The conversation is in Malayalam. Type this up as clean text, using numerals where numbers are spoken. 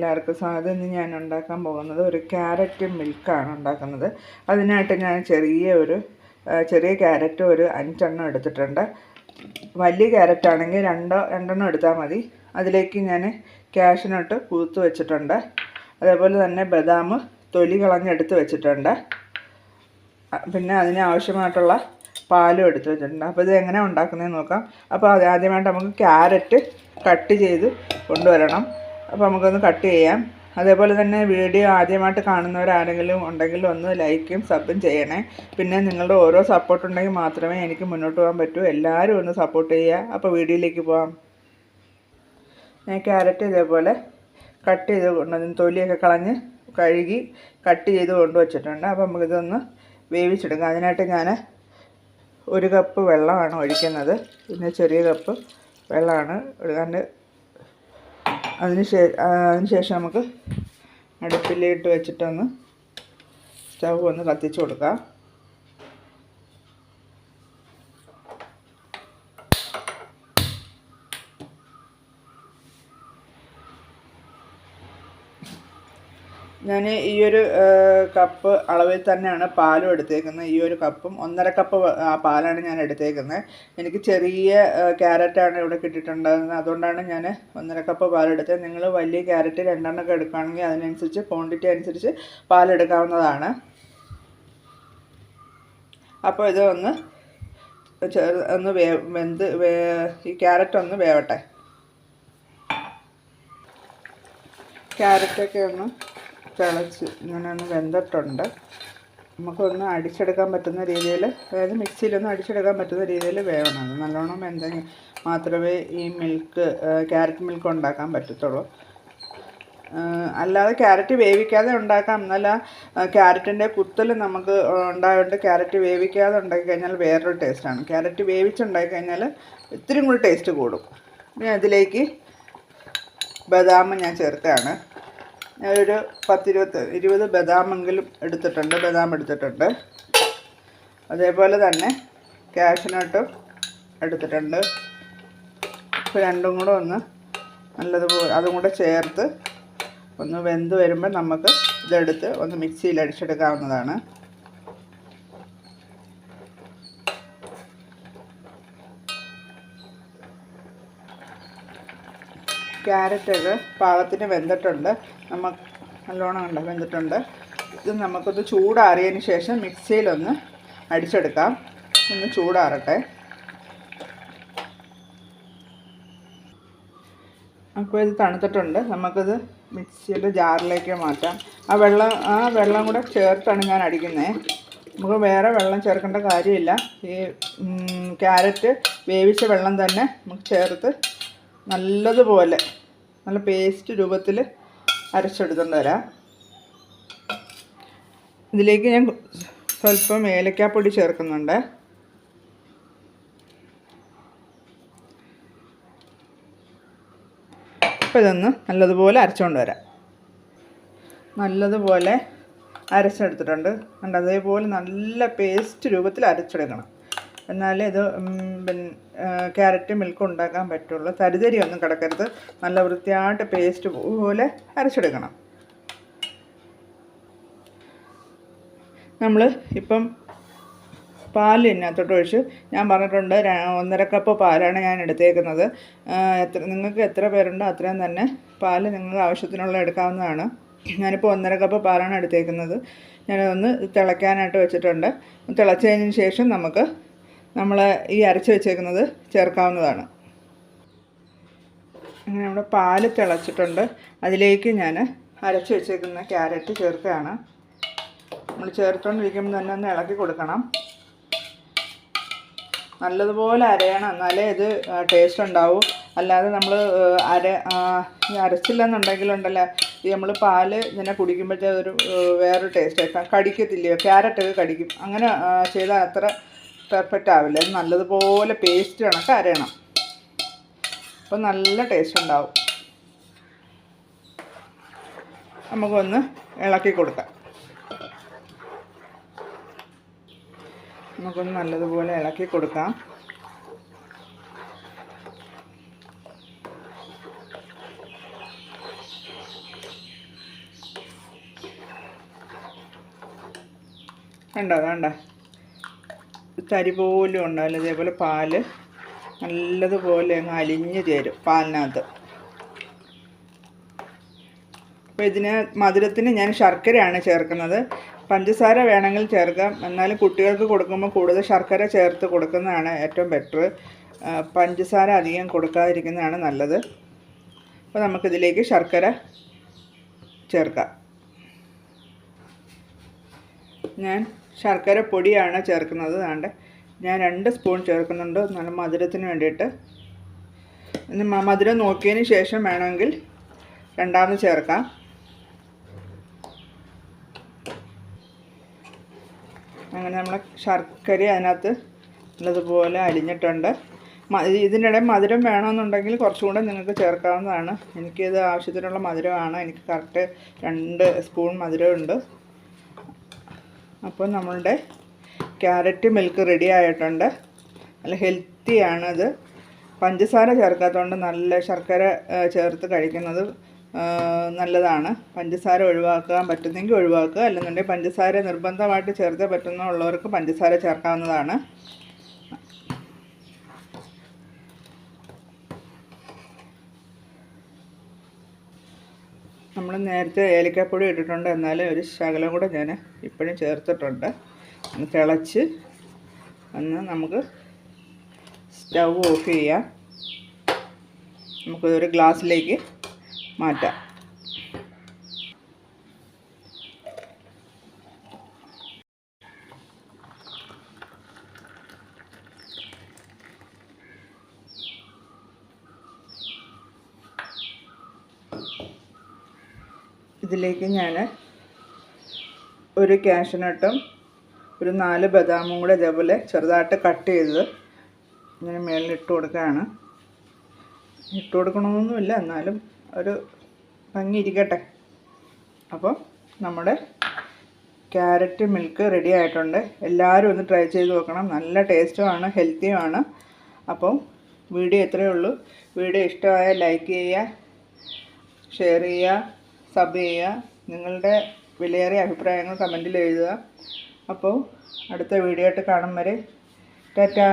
എല്ലാവർക്കും സ്വാഗതം. ഇന്ന് ഞാൻ ഉണ്ടാക്കാൻ പോകുന്നത് ഒരു ക്യാരറ്റ് മിൽക്കാണ് ഉണ്ടാക്കുന്നത്. അതിനായിട്ട് ഞാൻ ചെറിയ ക്യാരറ്റ് ഒരു 5 എണ്ണം എടുത്തിട്ടുണ്ട്. വലിയ ക്യാരറ്റ് ആണെങ്കിൽ രണ്ടെണ്ണം എടുത്താൽ മതി. അതിലേക്ക് ഞാൻ കാഷ്യൂനട്ട് കുതിർത്ത് വെച്ചിട്ടുണ്ട്. അതേപോലെ തന്നെ ബദാം തൊലി കളഞ്ഞെടുത്ത് വെച്ചിട്ടുണ്ട്. പിന്നെ അതിന് ആവശ്യമായിട്ടുള്ള പാലും എടുത്ത് വെച്ചിട്ടുണ്ട്. അപ്പോൾ ഇത് എങ്ങനെ ഉണ്ടാക്കുന്നതെന്ന് നോക്കാം. അപ്പോൾ ആദ്യമായിട്ട് നമുക്ക് ക്യാരറ്റ് കട്ട് ചെയ്ത് കൊണ്ടുവരണം. അപ്പോൾ നമുക്കൊന്ന് കട്ട് ചെയ്യാം. അതേപോലെ തന്നെ വീഡിയോ ആദ്യമായിട്ട് കാണുന്നവരാരെങ്കിലും ഉണ്ടെങ്കിൽ ഒന്ന് ലൈക്കും സബും ചെയ്യണേ. പിന്നെ നിങ്ങളുടെ ഓരോ സപ്പോർട്ട് ഉണ്ടെങ്കിൽ മാത്രമേ എനിക്ക് മുന്നോട്ട് പോകാൻ പറ്റൂ. എല്ലാവരും ഒന്ന് സപ്പോർട്ട് ചെയ്യുക. അപ്പോൾ വീഡിയോയിലേക്ക് പോകാം. ഞാൻ ക്യാരറ്റ് ഇതേപോലെ കട്ട് ചെയ്ത് കൊണ്ടുവന്ന് തൊലിയൊക്കെ കളഞ്ഞ് കഴുകി കട്ട് ചെയ്ത് കൊണ്ടുവച്ചിട്ടുണ്ട്. അപ്പോൾ നമുക്കിതൊന്ന് വേവിച്ചെടുക്കാം. അതിനായിട്ട് ഞാൻ 1 കപ്പ് വെള്ളമാണ് ഒഴിക്കുന്നത്. പിന്നെ ചെറിയ കപ്പ് വെള്ളമാണ് എടുക്കാണ്ട്. അതിനുശേഷം നമുക്ക് അടുപ്പിലിട്ട് വെച്ചിട്ടൊന്ന് സ്റ്റൗ ഒന്ന് കത്തിച്ച് കൊടുക്കാം. ഞാൻ ഈ ഒരു കപ്പ് അളവിൽ തന്നെയാണ് പാലും എടുത്തേക്കുന്നത്. ഈ ഒരു കപ്പും 1.5 കപ്പ് പാലാണ് ഞാൻ എടുത്തേക്കുന്നത്. എനിക്ക് ചെറിയ ക്യാരറ്റാണ് ഇവിടെ കിട്ടിയിട്ടുണ്ടായിരുന്നത്. അതുകൊണ്ടാണ് ഞാൻ 1.5 കപ്പ് പാലെടുത്തത്. നിങ്ങൾ വലിയ ക്യാരറ്റ് 2 എണ്ണമൊക്കെ എടുക്കുകയാണെങ്കിൽ അതിനനുസരിച്ച് ക്വാണ്ടിറ്റി അനുസരിച്ച് പാലെടുക്കാവുന്നതാണ്. അപ്പോൾ ഇത് ഒന്ന് ഈ ക്യാരറ്റ് ഒന്ന് വേവട്ടെ. ക്യാരറ്റൊക്കെ ഒന്ന് തിളച്ച് ഇങ്ങനെ ഒന്ന് വെന്തിട്ടുണ്ട്. നമുക്കൊന്ന് അടിച്ചെടുക്കാൻ പറ്റുന്ന രീതിയിൽ, അതായത് മിക്സിയിലൊന്ന് അടിച്ചെടുക്കാൻ പറ്റുന്ന രീതിയിൽ വേവണം. നല്ലോണം വെന്തെങ്കിൽ മാത്രമേ ഈ ക്യാരറ്റ് മിൽക്ക് ഉണ്ടാക്കാൻ പറ്റത്തുള്ളൂ. അല്ലാതെ ക്യാരറ്റ് വേവിക്കാതെ ഉണ്ടാക്കാം. എന്നല്ല, ക്യാരറ്റിൻ്റെ കുത്തൽ നമുക്ക് ഉണ്ടായതുകൊണ്ട് ക്യാരറ്റ് വേവിക്കാതെ ഉണ്ടാക്കി കഴിഞ്ഞാൽ വേറൊരു ടേസ്റ്റാണ്. ക്യാരറ്റ് വേവിച്ചുണ്ടാക്കി കഴിഞ്ഞാൽ ഇത്തിരി കൂടി ടേസ്റ്റ് കൂടും. ഇനി അതിലേക്ക് ബദാം ഞാൻ ചേർക്കുകയാണ്. ഞാനൊരു 10-20 ബദാമെങ്കിലും എടുത്തിട്ടുണ്ട്. അതേപോലെ തന്നെ കാഷ്യൂനട്ടും എടുത്തിട്ടുണ്ട്. ഇപ്പോൾ രണ്ടും കൂടെ ഒന്ന് നല്ലതുപോലെ അതും കൂടെ ചേർത്ത് ഒന്ന് വെന്ത് വരുമ്പോൾ നമുക്ക് ഇതെടുത്ത് ഒന്ന് മിക്സിയിൽ അടിച്ചെടുക്കാവുന്നതാണ്. ക്യാരറ്റൊക്കെ പാകത്തിന് വെന്തിട്ടുണ്ട്. നല്ലോണം വെന്തിട്ടുണ്ട്. ഇത് നമുക്കൊന്ന് ചൂടാറിയതിന് ശേഷം മിക്സിയിലൊന്ന് അടിച്ചെടുക്കാം. ഒന്ന് ചൂടാറട്ടെ. അപ്പോൾ ഇത് തണുത്തിട്ടുണ്ട്. നമുക്കിത് മിക്സിയുടെ ജാറിലേക്ക് മാറ്റാം. ആ വെള്ളം കൂടെ ചേർത്താണ് ഞാൻ അടിക്കുന്നത്. നമുക്ക് വേറെ വെള്ളം ചേർക്കേണ്ട കാര്യമില്ല. ഈ ക്യാരറ്റ് വേവിച്ച വെള്ളം തന്നെ നമുക്ക് ചേർത്ത് നല്ലതുപോലെ നല്ല പേസ്റ്റ് രൂപത്തിൽ അരച്ചെടുത്തുകൊണ്ട് വരാം. ഇതിലേക്ക് ഞാൻ സ്വല്പം ഏലക്കാപ്പൊടി ചേർക്കുന്നുണ്ട്. അപ്പോൾ ഇതൊന്ന് നല്ലതുപോലെ അരച്ചുകൊണ്ട് വരാം. നല്ലതുപോലെ അരച്ചെടുത്തിട്ടുണ്ട്. അതേപോലെ നല്ല പേസ്റ്റ് രൂപത്തിൽ അരച്ചെടുക്കണം. എന്നാലേ ഇത് ക്യാരറ്റ് മിൽക്ക് ഉണ്ടാക്കാൻ പറ്റുള്ളൂ. തരിതരി ഒന്നും കിടക്കരുത്. നല്ല വൃത്തിയായിട്ട് പേസ്റ്റ് പോലെ അരച്ചെടുക്കണം. നമ്മൾ ഇപ്പം പാൽ ഇതിനകത്തോട്ട് ഒഴിച്ച് ഞാൻ പറഞ്ഞിട്ടുണ്ട് 1.5 കപ്പ് പാലാണ് ഞാൻ എടുത്തേക്കുന്നത്. നിങ്ങൾക്ക് എത്ര പേരുണ്ടോ അത്രയും തന്നെ പാൽ നിങ്ങൾക്ക് ആവശ്യത്തിനുള്ള എടുക്കാവുന്നതാണ്. ഞാനിപ്പോൾ 1.5 കപ്പ് പാലാണ് എടുത്തേക്കുന്നത്. ഞാനതൊന്ന് തിളയ്ക്കാനായിട്ട് വെച്ചിട്ടുണ്ട്. തിളച്ചതിന് ശേഷം നമ്മൾ ഈ അരച്ച് വെച്ചേക്കുന്നത് ചേർക്കാവുന്നതാണ്. അങ്ങനെ നമ്മുടെ പാൽ തിളച്ചിട്ടുണ്ട്. അതിലേക്ക് ഞാൻ അരച്ച് വെച്ചേക്കുന്ന ക്യാരറ്റ് ചേർക്കുകയാണ്. നമ്മൾ ചേർത്തുകൊണ്ടിരിക്കുമ്പോൾ തന്നെ ഒന്ന് ഇളക്കി കൊടുക്കണം. നല്ലതുപോലെ അരയണം, എന്നാലേ ഇത് ടേസ്റ്റ് ഉണ്ടാവും. അല്ലാതെ നമ്മൾ അരച്ചില്ലെന്നുണ്ടെങ്കിലുണ്ടല്ലോ, ഈ നമ്മൾ പാല് ഇങ്ങനെ കുടിക്കുമ്പോഴത്തേ വേറൊരു ടേസ്റ്റ് കടിക്കത്തില്ലയോ, ക്യാരറ്റൊക്കെ കടിക്കും. അങ്ങനെ ചെയ്താൽ അത്ര പെർഫെക്റ്റ് ആവില്ല. അത് നല്ലതുപോലെ പേസ്റ്റ് കണക്ക് അരയണം. അപ്പോൾ നല്ല ടേസ്റ്റ് ഉണ്ടാവും. നമുക്കൊന്ന് ഇളക്കി കൊടുക്കാം. നമുക്കൊന്ന് നല്ലതുപോലെ ഇളക്കി കൊടുക്കാം. കണ്ടോ വേണ്ട തരി പോലും ഉണ്ടാവില്ല. ഇതേപോലെ പാല് നല്ലതുപോലെ അങ്ങ് അലിഞ്ഞ് ചേരും പാലിനകത്ത്. അപ്പോൾ ഇതിന് മധുരത്തിന് ഞാൻ ശർക്കരയാണ് ചേർക്കുന്നത്. പഞ്ചസാര വേണമെങ്കിൽ ചേർക്കാം, എന്നാലും കുട്ടികൾക്ക് കൊടുക്കുമ്പോൾ കൂടുതൽ ശർക്കര ചേർത്ത് കൊടുക്കുന്നതാണ് ഏറ്റവും ബെറ്റർ. പഞ്ചസാര അധികം കൊടുക്കാതിരിക്കുന്നതാണ് നല്ലത്. അപ്പോൾ നമുക്കിതിലേക്ക് ശർക്കര ചേർക്കാം. ഞാൻ ശർക്കര പൊടിയാണ് ചേർക്കുന്നത്. വേണ്ട ഞാൻ 2 സ്പൂൺ ചേർക്കുന്നുണ്ട്, നല്ല മധുരത്തിന് വേണ്ടിയിട്ട്. ഇനി മധുരം നോക്കിയതിന് ശേഷം വേണമെങ്കിൽ രണ്ടാമത് ചേർക്കാം. അങ്ങനെ നമ്മൾ ശർക്കര അതിനകത്ത് നല്ലതുപോലെ അലിഞ്ഞിട്ടുണ്ട്. ഇതിനിടെ മധുരം വേണമെന്നുണ്ടെങ്കിൽ കുറച്ചുകൂടെ നിങ്ങൾക്ക് ചേർക്കാവുന്നതാണ്. എനിക്കിത് ആവശ്യത്തിനുള്ള മധുരമാണ്. എനിക്ക് കറക്റ്റ് 2 സ്പൂൺ മധുരമുണ്ട്. അപ്പോൾ നമ്മളുടെ ക്യാരറ്റ് മിൽക്ക് റെഡി ആയിട്ടുണ്ട്. നല്ല ഹെൽത്തിയാണത്. പഞ്ചസാര ചേർക്കാത്തതുകൊണ്ട് നല്ല ശർക്കര ചേർത്ത് കഴിക്കുന്നത് നല്ലതാണ്. പഞ്ചസാര ഒഴിവാക്കാൻ പറ്റുന്നെങ്കിൽ ഒഴിവാക്കുക, അല്ലെന്നുണ്ടെങ്കിൽ പഞ്ചസാര നിർബന്ധമായിട്ട് ചേർത്തേ പറ്റുന്നുള്ളവർക്ക് പഞ്ചസാര ചേർക്കാവുന്നതാണ്. നമ്മൾ നേരത്തെ ഏലക്കാപ്പൊടി ഇട്ടിട്ടുണ്ട്, എന്നാലും ഒരു ശകലം കൂടെ ഞാൻ ഇപ്പോഴും ചേർത്തിട്ടുണ്ട്. തിളച്ച് നമുക്ക് സ്റ്റൗ ഓഫ് ചെയ്യാം. നമുക്കൊരു ഗ്ലാസ്സിലേക്ക് മാറ്റാം. ഇതിലേക്ക് ഞാൻ ഒരു കാഷ്യൂനട്ടും ഒരു 4 ബദാമും കൂടെ ഇതേപോലെ ചെറുതായിട്ട് കട്ട് ചെയ്തത് ഇങ്ങനെ മേളിൽ ഇട്ട് കൊടുക്കുകയാണ്. ഇട്ട് കൊടുക്കണമെന്നൊന്നുമില്ല, എന്നാലും ഒരു ഭംഗി ഇരിക്കട്ടെ. അപ്പോൾ നമ്മുടെ ക്യാരറ്റ് മിൽക്ക് റെഡി ആയിട്ടുണ്ട്. എല്ലാവരും ഒന്ന് ട്രൈ ചെയ്ത് നോക്കണം. നല്ല ടേസ്റ്റുമാണ്, ഹെൽത്തിയുമാണ്. അപ്പോൾ വീഡിയോ ഇത്രയേ ഉള്ളൂ. വീഡിയോ ഇഷ്ടമായാൽ ലൈക്ക് ചെയ്യുക, ഷെയർ ചെയ്യുക, സബ് ചെയ്യുക. നിങ്ങളുടെ വിലയേറിയ അഭിപ്രായങ്ങൾ കമൻറ്റിൽ എഴുതുക. അപ്പോൾ അടുത്ത വീഡിയോ ആയിട്ട് കാണും വരെ ടാറ്റാ.